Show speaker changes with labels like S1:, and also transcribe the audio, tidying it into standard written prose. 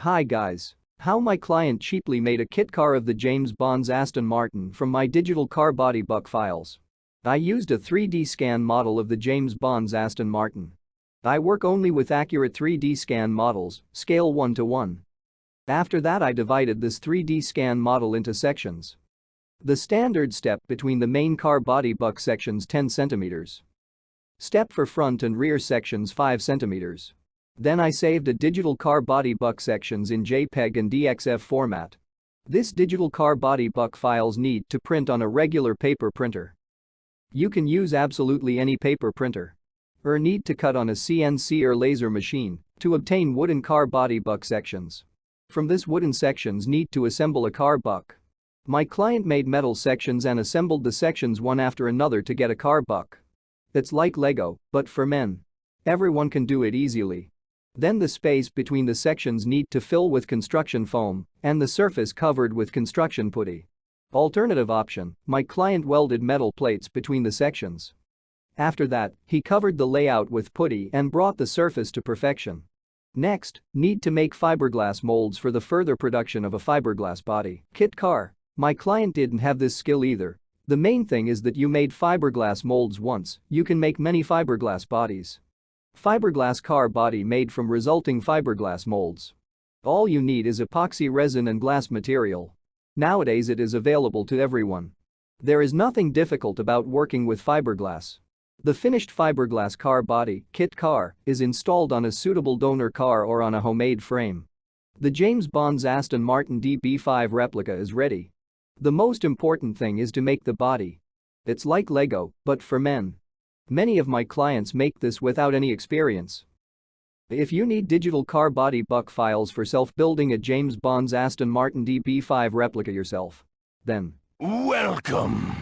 S1: Hi guys. How my client cheaply made a kit car of the James Bond's Aston Martin from my digital car body buck files. I used a 3D scan model of the James Bond's Aston Martin. I work only with accurate 3D scan models, scale 1:1. After that I divided this 3D scan model into sections. The standard step between the main car body buck sections 10 cm. Step for front and rear sections 5 cm. Then I saved a digital car body buck sections in JPEG and DXF format. This digital car body buck files need to print on a regular paper printer. You can use absolutely any paper printer. Or need to cut on a CNC or laser machine to obtain wooden car body buck sections. From this wooden sections need to assemble a car buck. My client made metal sections and assembled the sections one after another to get a car buck. It's like Lego, but for men. Everyone can do it easily. Then the space between the sections need to fill with construction foam and the surface covered with construction putty. Alternative option, my client welded metal plates between the sections. After that, he covered the layout with putty and brought the surface to perfection. Next, need to make fiberglass molds for the further production of a fiberglass body kit car. My client didn't have this skill either. The main thing is that you made fiberglass molds once, you can make many fiberglass bodies. Fiberglass car body made from resulting fiberglass molds. All you need is epoxy resin and glass material. Nowadays it is available to everyone. There is nothing difficult about working with fiberglass. The finished fiberglass car body kit car is installed on a suitable donor car or on a homemade frame. The James Bond's Aston Martin DB5 replica is ready. The most important thing is to make the body. It's like Lego, but for men. Many of my clients make this without any experience. If you need digital car body buck files for self-building a James Bond's Aston Martin DB5 replica yourself, then
S2: welcome.